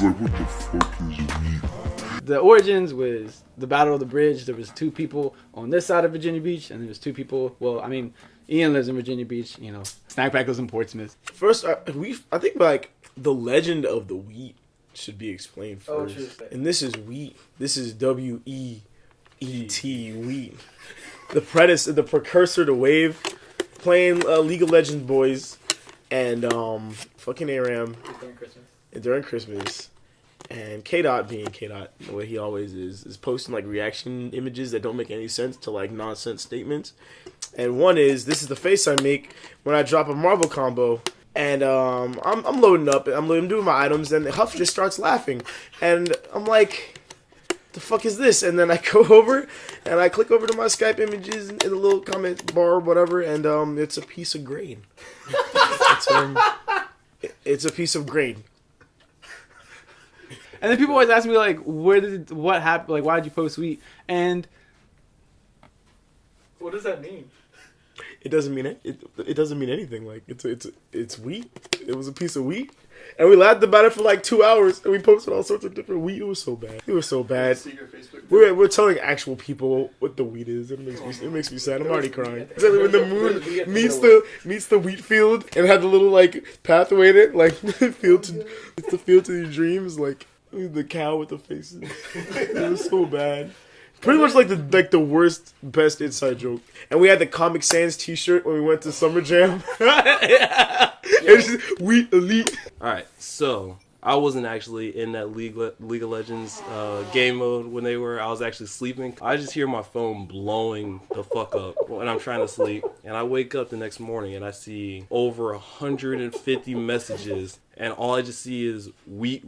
like, what the fuck is Weet? The origins was the Battle of the Bridge. There was 2 people on this side of Virginia Beach, and there was 2 people. Well, I mean, Ian lives in Virginia Beach. You know, Snackback lives in Portsmouth. First, I think like the legend of the Weet should be explained first. And this is Weet. This is WEET, Weet. The precursor to Wave, playing League of Legends boys, and fucking ARAM during Christmas. And K-Dot being K-Dot, the way he always is posting like reaction images that don't make any sense to like nonsense statements. And one is, this is the face I make when I drop a Marvel combo. And I'm loading up, I'm doing my items, and Huff just starts laughing. And I'm like, the fuck is this? And then I go over, and I click over to my Skype images in the little comment bar or whatever, and it's a piece of grain. It's a piece of grain. And then people always ask me, like, what happened? Like, why did you post Weet? And what does that mean? It doesn't mean it doesn't mean anything. Like it's wheat. It was a piece of wheat, and we laughed about it for like 2 hours, and we posted all sorts of different wheat. It was so bad. It was so bad. We're telling actual people what the wheat is. It makes me sad. I'm already crying. Exactly when the moon meets the wheat field and had the little like pathway in it, like it's the field to your dreams, like the cow with the faces. It was so bad. Pretty much like the worst, best inside joke. And we had the Comic Sans t-shirt when we went to Summer Jam. It's just Weet Elite. Alright, so I wasn't actually in that League of Legends game mode when they were. I was actually sleeping. I just hear my phone blowing the fuck up when I'm trying to sleep. And I wake up the next morning and I see over 150 messages. And all I just see is Weet.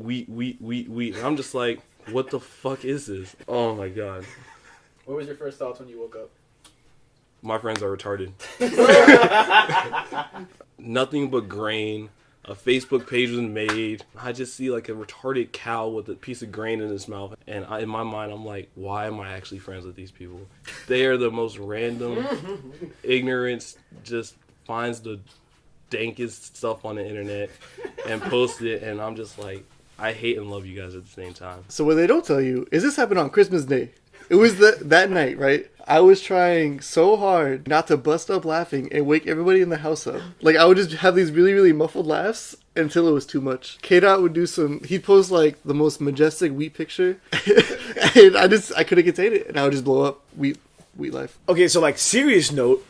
And I'm just like, what the fuck is this? Oh my god. What was your first thoughts when you woke up? My friends are retarded. Nothing but grain. A Facebook page was made. I just see like a retarded cow with a piece of grain in his mouth. And in my mind, I'm like, why am I actually friends with these people? They are the most random, ignorance, just finds the dankest stuff on the internet and posts it. And I'm just like, I hate and love you guys at the same time. So what they don't tell you is this happened on Christmas Day. It was that night, right? I was trying so hard not to bust up laughing and wake everybody in the house up. Like, I would just have these really, really muffled laughs until it was too much. K-Dot would he'd post, like, the most majestic wheat picture. And I couldn't contain it. And I would just blow up wheat life. Okay, so, like, serious note,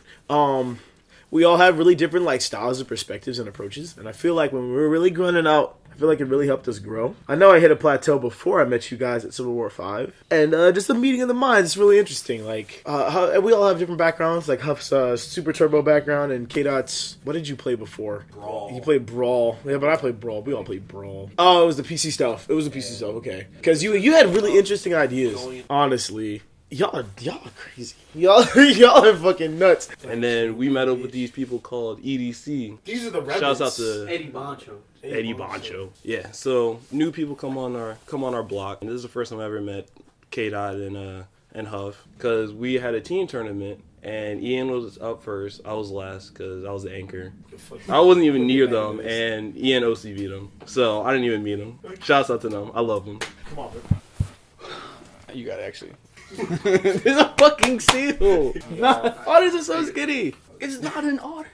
we all have really different, like, styles and perspectives and approaches. And I feel like when we were really growing out, I feel like it really helped us grow. I know I hit a plateau before I met you guys at Civil War 5. And just the meeting of the minds is really interesting. Like, we all have different backgrounds. Like, Huff's Super Turbo background and K-Dot's... What did you play before? Brawl. You played Brawl. Yeah, but I played Brawl. We all played Brawl. Oh, it was the PC stuff. It was the PC stuff, okay. Because you had really interesting ideas, honestly. Y'all are crazy. Y'all are fucking nuts. And then we met up with these people called EDC. These are the rebels. Shouts out to Eddie Boncho. Yeah, so new people come on our block, and this is the first time I ever met K-Dot and Huff, because we had a team tournament, and Ian was up first. I was last because I was the anchor. I wasn't even near them, and Ian OCV'd them, so I didn't even meet them. Shouts out to them. I love them. Come on, bro. You got it, actually. It's a fucking seal. Otters are so skinny. It's not an otter.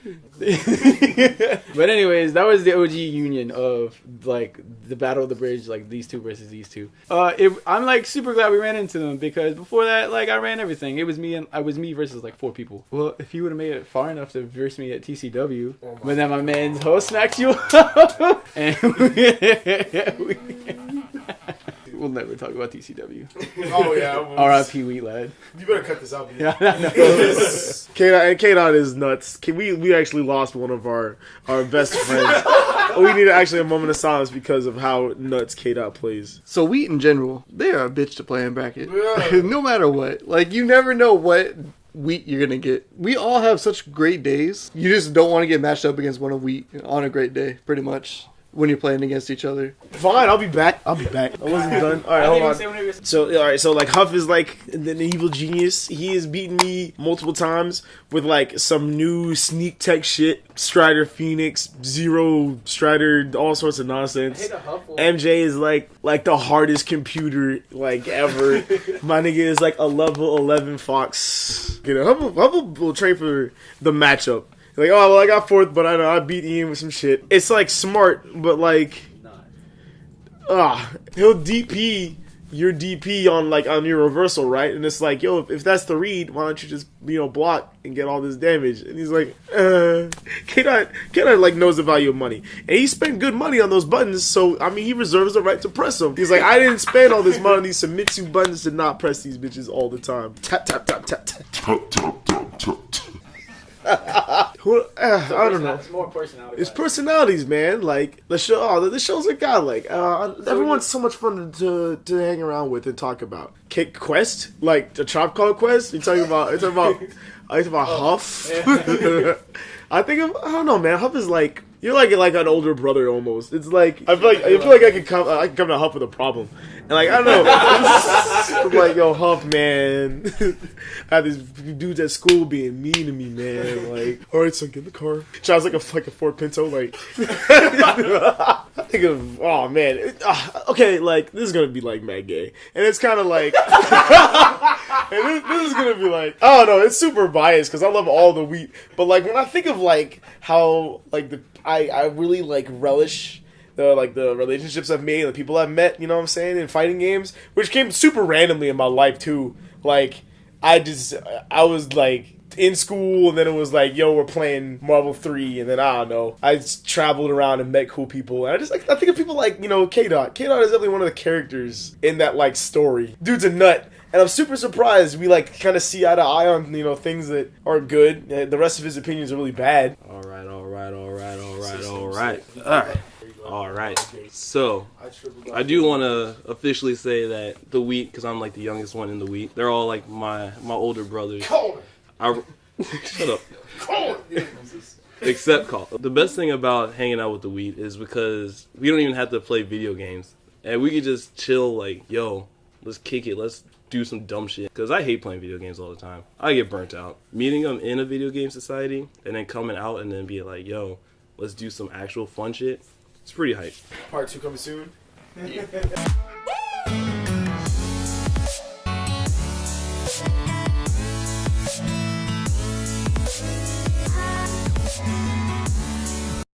But anyways, that was the OG union of like the Battle of the Bridge, like these two versus these two. I'm like super glad we ran into them, because before that, like I ran everything. It was me versus like 4 people. Well, if you would have made it far enough to verse me at TCW, but then my man's host smacks you up, and we'll never talk about TCW. Oh, yeah. R.I.P. Wheat Lad. You better cut this out, man. Yeah, I know. K-Dot is nuts. We actually lost one of our best friends. We need actually a moment of silence because of how nuts K-Dot plays. So wheat in general, they are a bitch to play in bracket. Yeah. No matter what. Like, you never know what wheat you're going to get. We all have such great days. You just don't want to get matched up against one of wheat on a great day, pretty much. when you're playing against each other. Fine, I'll be back. I wasn't done. All right, hold on. So like Huff is like an evil genius. He has beaten me multiple times with like some new sneak tech shit. Strider Phoenix, Zero Strider, all sorts of nonsense. MJ is like the hardest computer like ever. My nigga is like a level 11 Fox. You know, Huff will train for the matchup. Like, oh, well, I got 4th, but I know I beat Ian with some shit. It's, like, smart, but, like, he'll DP your DP on your reversal, right? And it's like, yo, if that's the read, why don't you just, block and get all this damage? And he's like, K-Dot, like, knows the value of money. And he spent good money on those buttons, so, I mean, he reserves the right to press them. He's like, I didn't spend all this money on these Submitsu buttons to not press these bitches all the time. Tap, tap, tap, tap, tap. Tap, tap, tap, tap, tap. I don't know. It's more personality. It's personalities, man. Like the show's a god. Like everyone's so much fun to hang around with and talk about. Kick Quest, like the Chop Call Quest. You're talking about Huff. Yeah. I don't know, man. Huff is like you're like an older brother almost. It's like I feel like I can come to Huff with a problem. And like, I don't know. I'm like, yo, Huff, man. I have these dudes at school being mean to me, man. Like, all right, son, get in the car. Sounds like a Ford Pinto. Like, I think of, oh, man. Okay, like, this is going to be like mad gay. And it's kind of like, and this is going to be like, I don't know. It's super biased because I love all the wheat. But like, when I think of like how, like, I really like relish the relationships I've made, the people I've met, you know what I'm saying, in fighting games, which came super randomly in my life too. Like, I was like in school, and then it was like, yo, we're playing Marvel 3, and then I don't know, I just traveled around and met cool people, and I think of people like, K-Dot. K-Dot is definitely one of the characters in that like story. Dude's a nut. And I'm super surprised we like kind of see eye to eye on things that are good. The rest of his opinions are really bad. All right. So, I do want to officially say that the Wheat, because I'm like the youngest one in the Wheat, they're all like my older brothers. Shut up. Except Call. The best thing about hanging out with the Wheat is because we don't even have to play video games. And we can just chill like, yo, let's kick it. Let's do some dumb shit. Because I hate playing video games all the time. I get burnt out. Meeting them in a video game society and then coming out and then being like, yo, let's do some actual fun shit. It's pretty hype. Part 2 coming soon. Yeah.